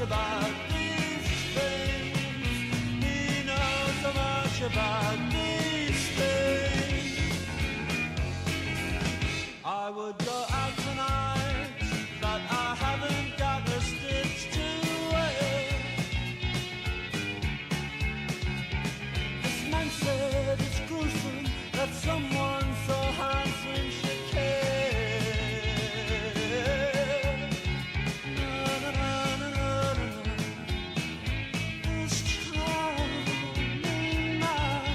about these things. He knows so much about these things. I would go out tonight, but I haven't got a stitch to wear. This man said it's gruesome that someone so handsome should care. Na, na, na, na, na, na. This charming man.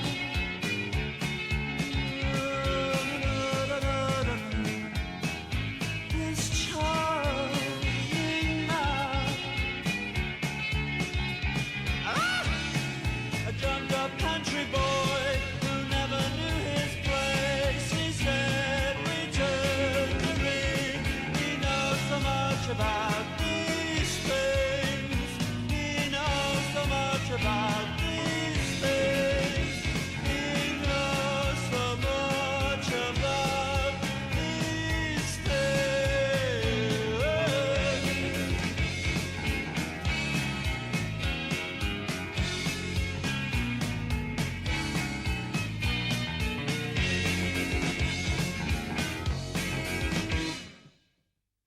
Na, na, na, na, na. This charming man. A jumped up country boy who never knew his place. He said, return to me. He knows so much about these things. He knows so much about these things. He knows so much about these things.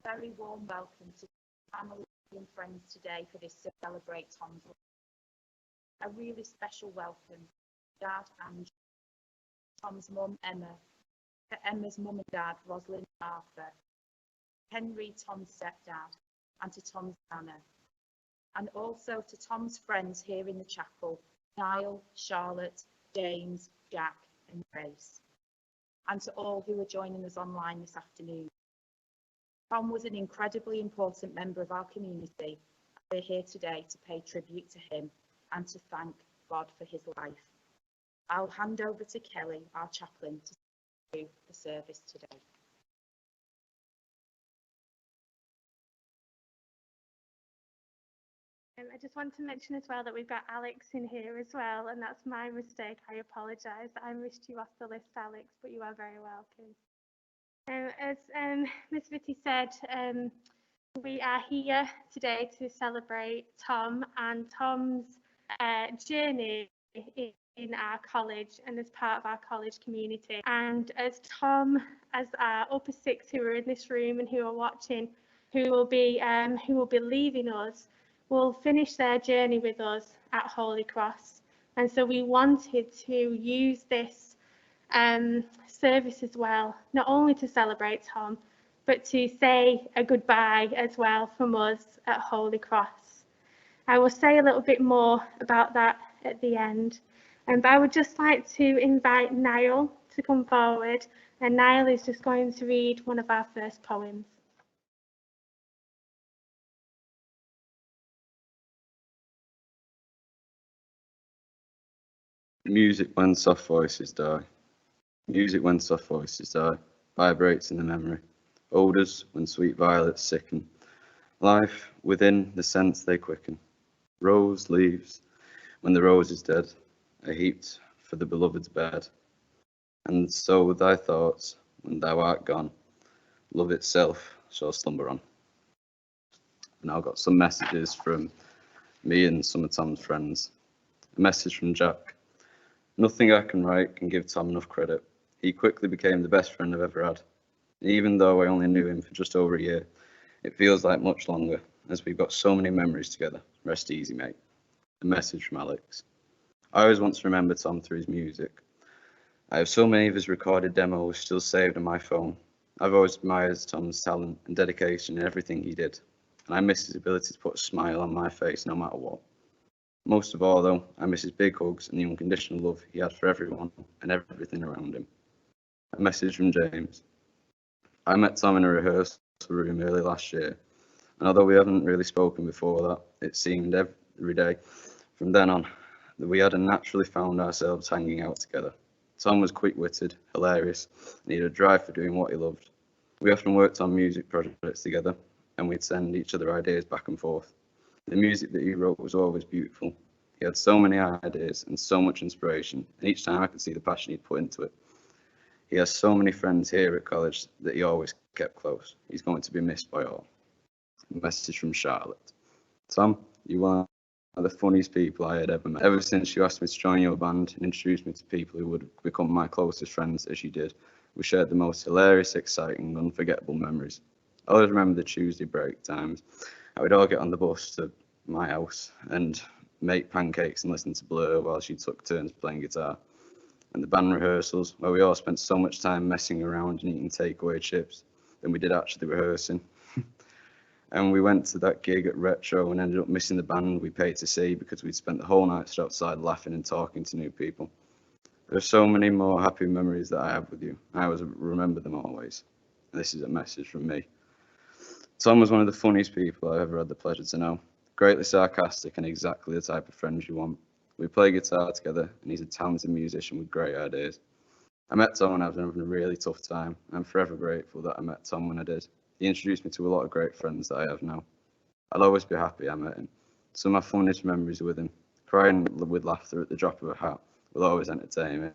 Very warm welcome to family and friends today for this Celebrate Tom's Life. A really special welcome to Dad and Tom's mum Emma, to Emma's mum and dad Rosalind and Arthur, Henry Tom's stepdad, and to Tom's nana, and also to Tom's friends here in the chapel, Niall, Charlotte, James, Jack and Grace, and to all who are joining us online this afternoon. Tom was an incredibly important member of our community. We're here today to pay tribute to him and to thank God for his life. I'll hand over to Kelly, our chaplain, to do the service today. I just want to mention as well that we've got Alex in here as well, and that's my mistake. I apologise that I missed you off the list, Alex, but you are very welcome. As Miss Vitti said, we are here today to celebrate Tom and Tom's journey in our college and as part of our college community. And as Tom, as our upper six who are in this room and who are watching, who will be leaving us, will finish their journey with us at Holy Cross. And so we wanted to use this service as well, not only to celebrate Tom, but to say a goodbye as well from us at Holy Cross. I will say a little bit more about that at the end. But I would just like to invite Niall to come forward, and Niall is just going to read one of our first poems. Music when soft voices die. Music when soft voices die, vibrates in the memory. Odours when sweet violets sicken. Life within the sense they quicken. Rose leaves when the rose is dead, are heaped for the beloved's bed. And so thy thoughts, when thou art gone, love itself shall slumber on. And I've got some messages from me and some of Tom's friends. A message from Jack. Nothing I can write can give Tom enough credit. He quickly became the best friend I've ever had. And even though I only knew him for just over a year, it feels like much longer, as we've got so many memories together. Rest easy, mate. A message from Alex. I always want to remember Tom through his music. I have so many of his recorded demos still saved on my phone. I've always admired Tom's talent and dedication in everything he did, and I miss his ability to put a smile on my face no matter what. Most of all, though, I miss his big hugs and the unconditional love he had for everyone and everything around him. A message from James. I met Tom in a rehearsal room early last year, and although we haven't really spoken before that, it seemed every day from then on that we had naturally found ourselves hanging out together. Tom was quick-witted, hilarious, and he had a drive for doing what he loved. We often worked on music projects together, and we'd send each other ideas back and forth. The music that he wrote was always beautiful. He had so many ideas and so much inspiration, and each time I could see the passion he'd put into it. He has so many friends here at college that he always kept close. He's going to be missed by all. A message from Charlotte. Tom, You are the funniest people I had ever met. Ever since you asked me to join your band and introduced me to people who would become my closest friends as you did, we shared the most hilarious, exciting, unforgettable memories. I always remember the Tuesday break times. I would all get on the bus to my house and make pancakes and listen to Blur while she took turns playing guitar. And the band rehearsals, where we all spent so much time messing around and eating takeaway chips than we did actually rehearsing. And we went to that gig at Retro and ended up missing the band we paid to see because we'd spent the whole night stood outside laughing and talking to new people. There are so many more happy memories that I have with you. I always remember them always. And this is a message from me. Tom was one of the funniest people I've ever had the pleasure to know. Greatly sarcastic and exactly the type of friends you want. We play guitar together and he's a talented musician with great ideas. I met Tom when I was having a really tough time. I'm forever grateful that I met Tom when I did. He introduced me to a lot of great friends that I have now. I'll always be happy I met him. Some of my fondest memories are with him. Crying with laughter at the drop of a hat will always entertain me.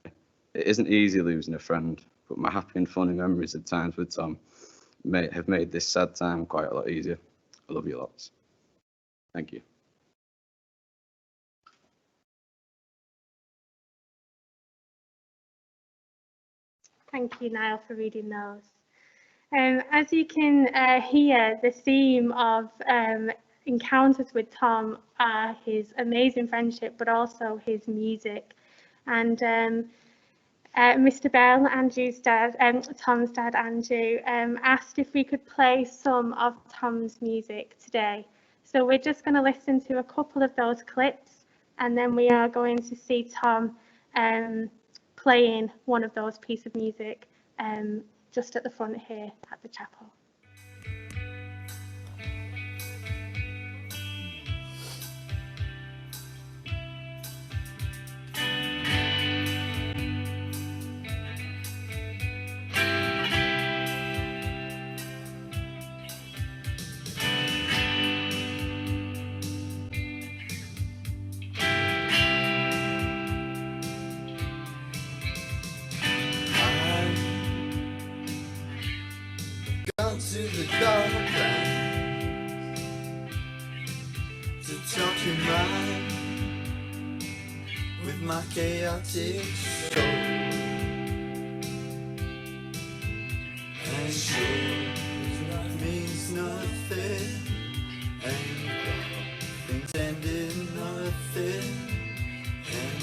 It isn't easy losing a friend, but my happy and funny memories of times with Tom have made this sad time quite a lot easier. I love you lots. Thank you. Thank you, Niall, for reading those. As you can hear, the theme of encounters with Tom are his amazing friendship, but also his music. And Mr. Bell, Andrew's dad, Tom's dad, Andrew, asked if we could play some of Tom's music today. So we're just going to listen to a couple of those clips, and then we are going to see Tom playing one of those pieces of music just at the front here at the chapel. To the dark ground to talk your mind with my chaotic soul, and sure means nothing, and intended nothing, and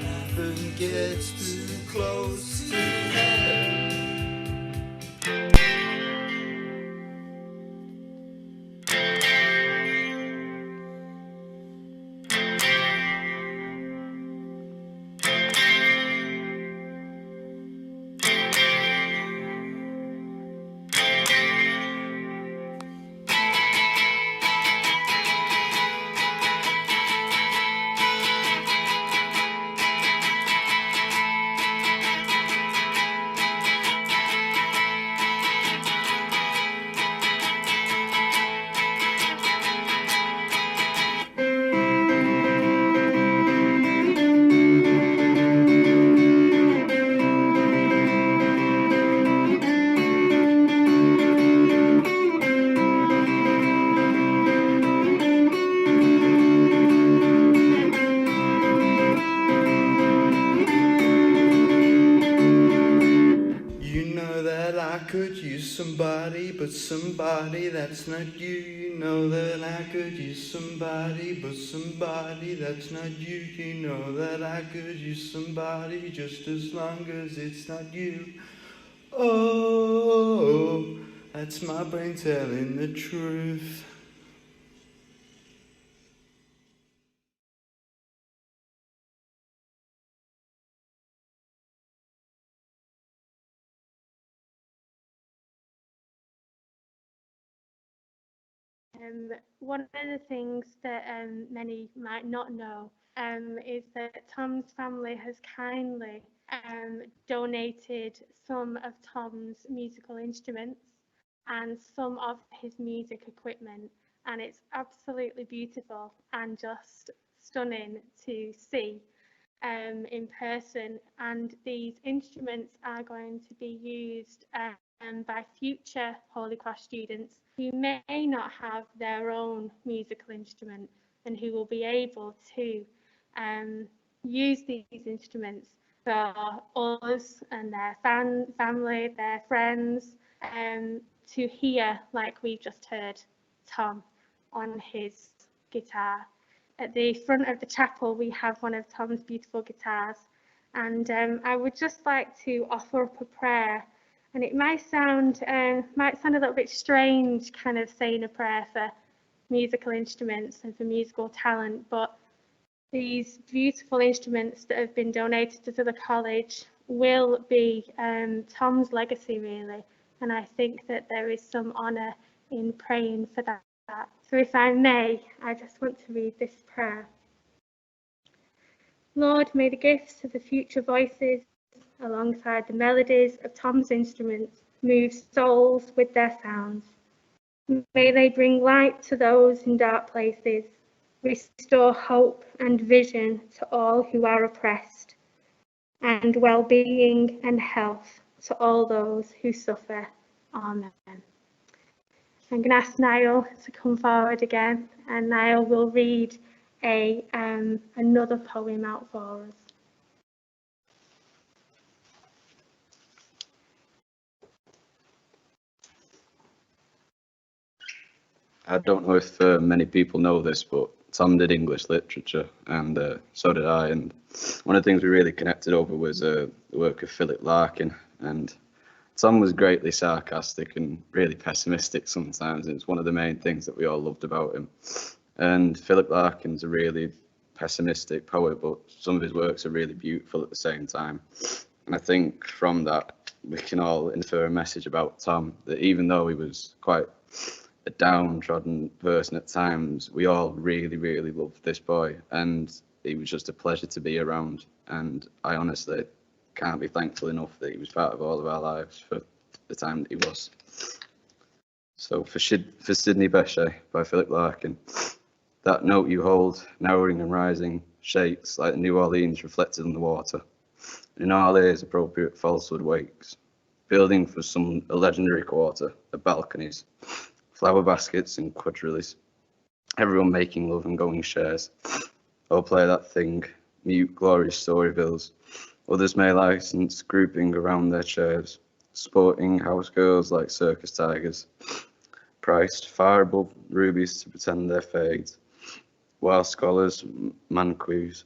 nothing gets too close to heaven. Somebody, but somebody that's not you. You know that I could use somebody, but somebody that's not you. You know that I could use somebody just as long as it's not you. Oh, that's my brain telling the truth. One of the things that many might not know is that Tom's family has kindly donated some of Tom's musical instruments and some of his music equipment, and it's absolutely beautiful and just stunning to see in person. And these instruments are going to be used by future Holy Cross students who may not have their own musical instrument and who will be able to use these instruments for us and their family, their friends, to hear, like we've just heard Tom on his guitar. At the front of the chapel, we have one of Tom's beautiful guitars, and I would just like to offer up a prayer. And it might sound a little bit strange, kind of saying a prayer for musical instruments and for musical talent, but these beautiful instruments that have been donated to the college will be Tom's legacy, really. And I think that there is some honour in praying for that. So if I may, I just want to read this prayer. Lord, may the gifts of the future voices, alongside the melodies of Tom's instruments, move souls with their sounds. May they bring light to those in dark places, restore hope and vision to all who are oppressed, and well-being and health to all those who suffer. Amen. I'm going to ask Niall to come forward again, and Niall will read another poem out for us. I don't know if many people know this, but Tom did English literature, and so did I. And one of the things we really connected over was the work of Philip Larkin. And Tom was greatly sarcastic and really pessimistic sometimes. It's one of the main things that we all loved about him. And Philip Larkin's a really pessimistic poet, but some of his works are really beautiful at the same time. And I think from that, we can all infer a message about Tom, that even though he was quite a downtrodden person at times, we all really, really loved this boy, and he was just a pleasure to be around. And I honestly can't be thankful enough that he was part of all of our lives for the time that he was. So for Sydney Bechet by Philip Larkin. That note you hold, narrowing and rising, shakes like New Orleans reflected on the water. In our ears, appropriate falsehood wakes, building for a legendary quarter of balconies, flower baskets and quadrilles, everyone making love and going shares. Oh, play that thing, mute, glorious story bills. Others may license, grouping around their chairs, sporting house girls like circus tigers, priced far above rubies to pretend they're fades, while scholars, manquis,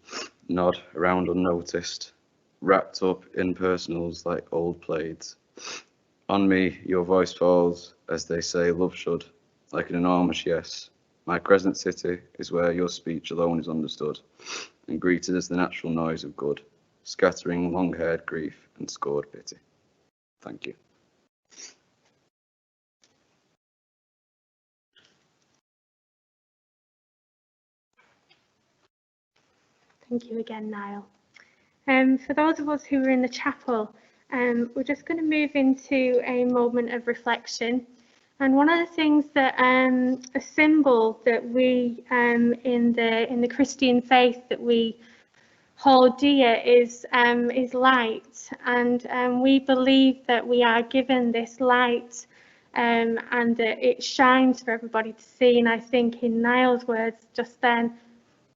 nod around unnoticed, wrapped up in personals like old plaids. On me, your voice falls, as they say love should, like an enormous yes. My crescent city is where your speech alone is understood, and greeted as the natural noise of good, scattering long-haired grief and scored pity. Thank you. Thank you again, Niall. For those of us who are in the chapel, we're just going to move into a moment of reflection. And one of the things that a symbol that we in the Christian faith that we hold dear is light, and we believe that we are given this light and that it shines for everybody to see. And I think in Niall's words just then,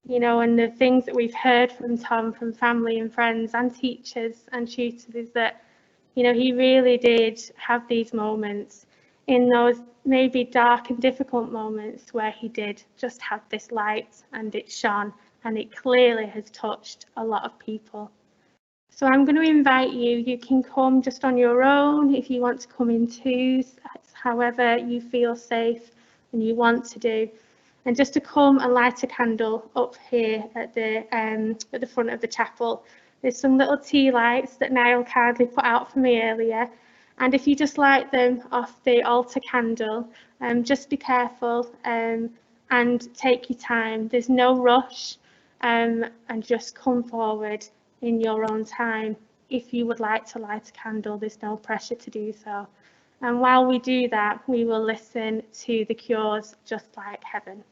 you know, and the things that we've heard from Tom, from family and friends and teachers and tutors, is that, you know, he really did have these moments in those maybe dark and difficult moments where he did just have this light and it shone, and it clearly has touched a lot of people. So I'm going to invite you, you can come just on your own if you want to come in twos, however you feel safe and you want to do. And just to come and light a candle up here at the front of the chapel. There's some little tea lights that Niall kindly put out for me earlier. And if you just light them off the altar candle, just be careful and take your time. There's no rush, and just come forward in your own time. If you would like to light a candle, there's no pressure to do so. And while we do that, we will listen to The Cure's Just Like Heaven.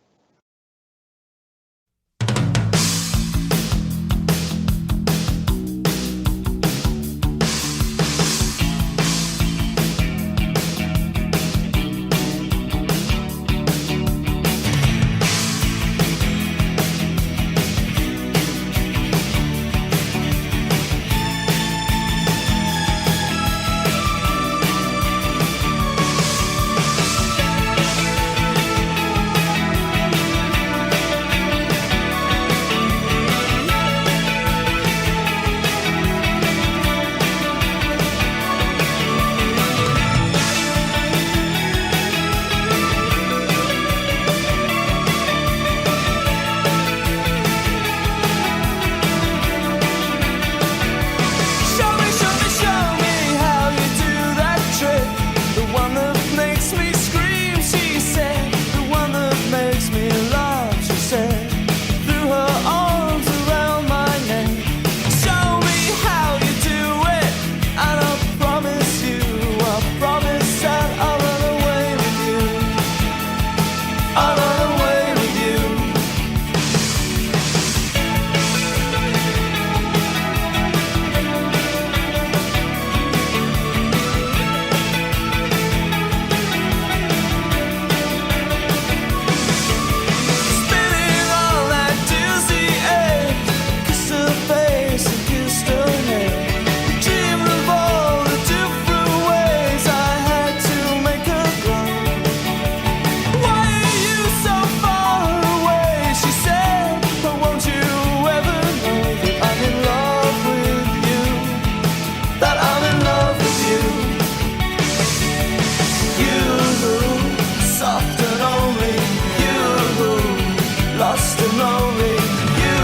lonely. You,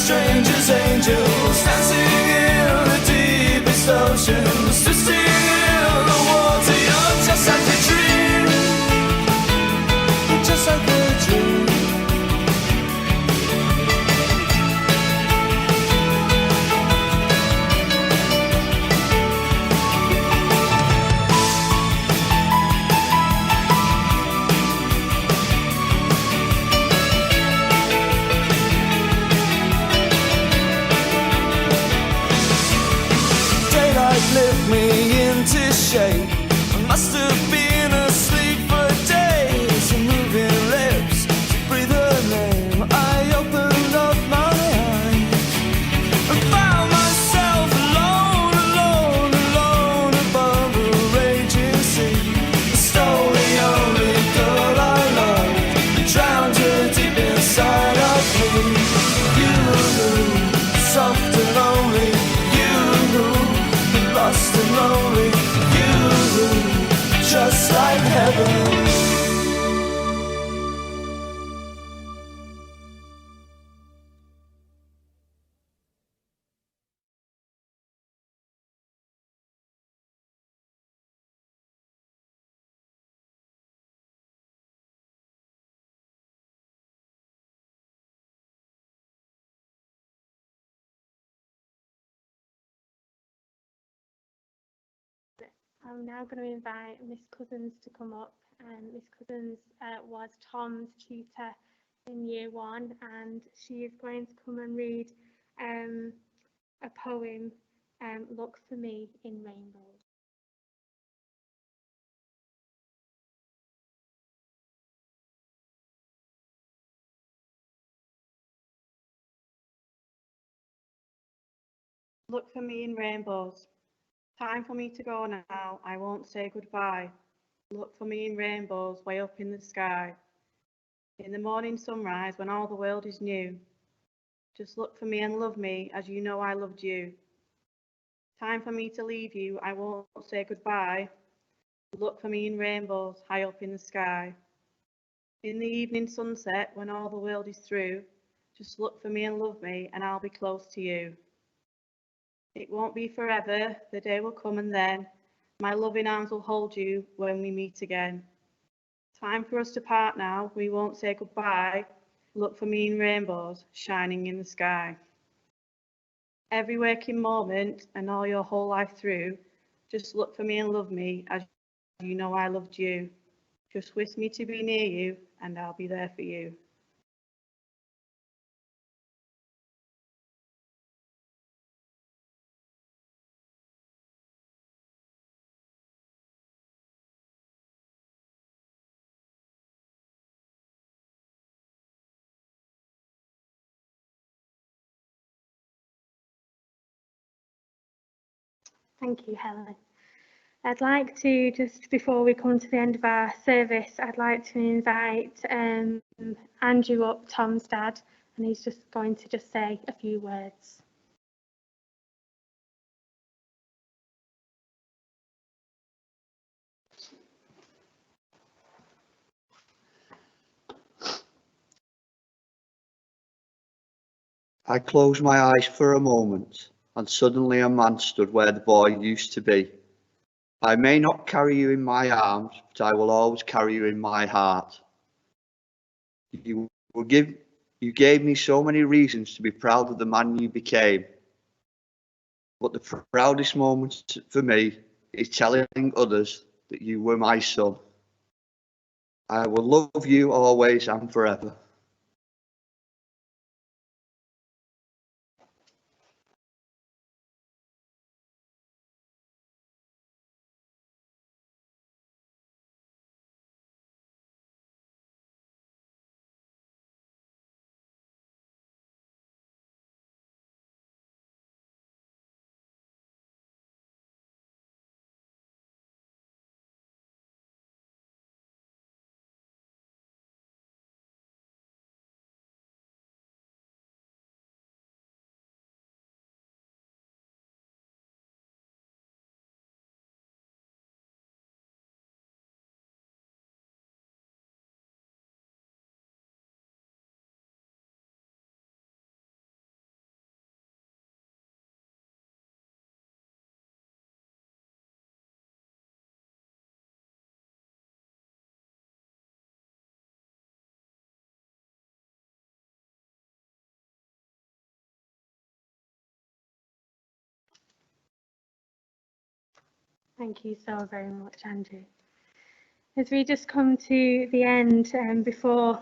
strangers, angels, dancing in the deepest oceans, twisting in the water. You're just like a dream, just like a dream. Lift me into shape. I must have been asleep for days. Your moving lips to breathe her name. I opened up my eyes and found myself alone, alone, alone above a raging sea. I stole the only girl I loved, drowned her deep inside of me. You, soft and lonely. Lost and lonely, you, just like heaven. I'm now going to invite Miss Cousins to come up. Miss Cousins was Tom's tutor in year 1, and she is going to come and read a poem, Look for Me in Rainbows. Look for me in rainbows. Time for me to go now, I won't say goodbye. Look for me in rainbows way up in the sky. In the morning sunrise when all the world is new. Just look for me and love me as you know I loved you. Time for me to leave you, I won't say goodbye. Look for me in rainbows high up in the sky. In the evening sunset when all the world is through. Just look for me and love me and I'll be close to you. It won't be forever, the day will come and then my loving arms will hold you when we meet again. Time for us to part now, we won't say goodbye. Look for me in rainbows shining in the sky. Every waking moment and all your whole life through, just look for me and love me as you know I loved you. Just wish me to be near you and I'll be there for you. Thank you, Helen. I'd like to, just before we come to the end of our service, I'd like to invite Andrew up, Tom's dad, and he's just going to just say a few words. I closed my eyes for a moment, and suddenly a man stood where the boy used to be. I may not carry you in my arms, but I will always carry you in my heart. You gave me so many reasons to be proud of the man you became. But the proudest moment for me is telling others that you were my son. I will love you always and forever. Thank you so very much, Andrew. As we just come to the end, before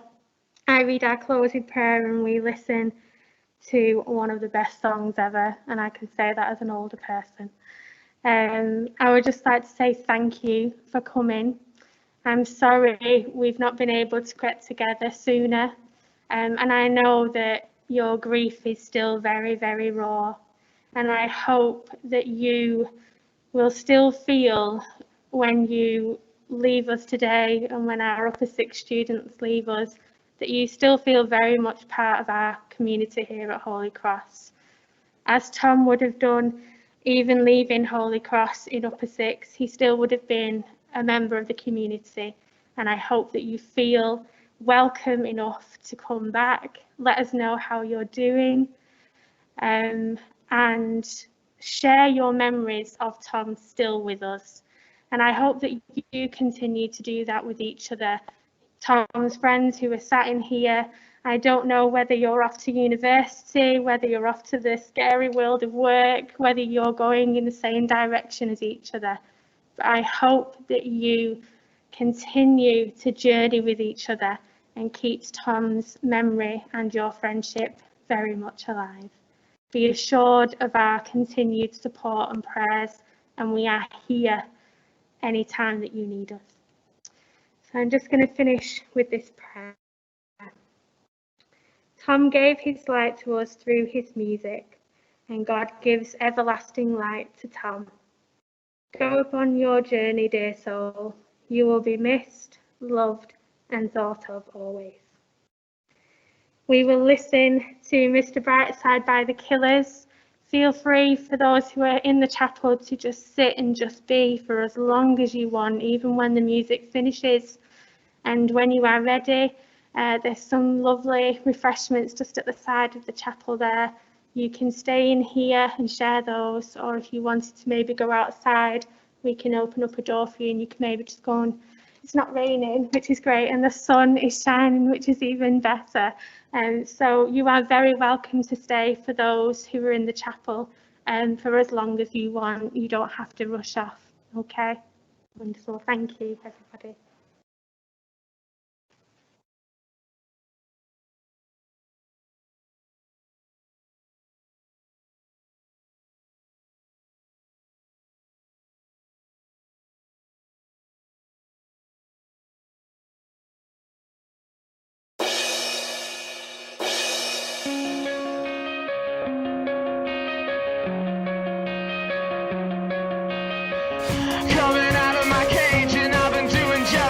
I read our closing prayer and we listen to one of the best songs ever, and I can say that as an older person, I would just like to say thank you for coming. I'm sorry we've not been able to get together sooner, and I know that your grief is still very, very raw, and I hope that you will still feel when you leave us today and when our upper six students leave us, that you still feel very much part of our community here at Holy Cross. As Tom would have done, even leaving Holy Cross in upper six, he still would have been a member of the community. And I hope that you feel welcome enough to come back. Let us know how you're doing, and share your memories of Tom still with us. And I hope that you continue to do that with each other. Tom's friends who are sat in here, I don't know whether you're off to university, whether you're off to the scary world of work, whether you're going in the same direction as each other. But I hope that you continue to journey with each other and keep Tom's memory and your friendship very much alive. Be assured of our continued support and prayers, and we are here anytime that you need us. So I'm just going to finish with this prayer. Tom gave his light to us through his music, and God gives everlasting light to Tom. Go upon your journey, dear soul. You will be missed, loved, and thought of always. We will listen to Mr. Brightside by the Killers. Feel free for those who are in the chapel to just sit and just be for as long as you want, even when the music finishes. And when you are ready, there's some lovely refreshments just at the side of the chapel there. You can stay in here and share those, or if you wanted to maybe go outside, we can open up a door for you and you can maybe just go on. It's not raining, which is great, and the sun is shining, which is even better. So you are very welcome to stay for those who are in the chapel, for as long as you want. You don't have to rush off. Okay, wonderful. Thank you, everybody. Coming out of my cage and I've been doing just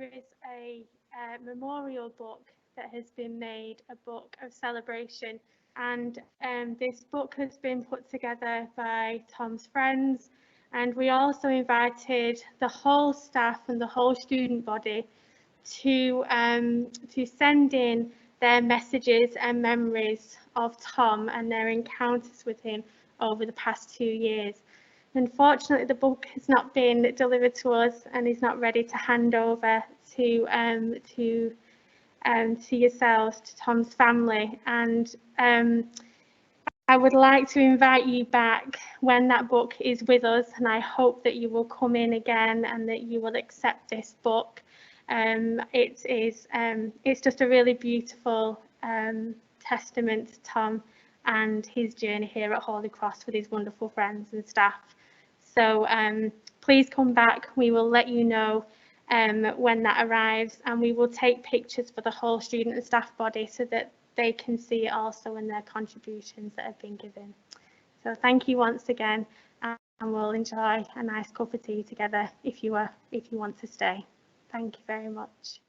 there is a memorial book that has been made, a book of celebration. And this book has been put together by Tom's friends. And we also invited the whole staff and the whole student body to send in their messages and memories of Tom and their encounters with him over the past 2 years. Unfortunately, the book has not been delivered to us and is not ready to hand over to yourselves, to Tom's family. And I would like to invite you back when that book is with us, and I hope that you will come in again and that you will accept this book. It's just a really beautiful testament to Tom and his journey here at Holy Cross with his wonderful friends and staff. So please come back. We will let you know when that arrives, and we will take pictures for the whole student and staff body so that they can see it also in their contributions that have been given. So thank you once again, and we'll enjoy a nice cup of tea together if you want to stay. Thank you very much.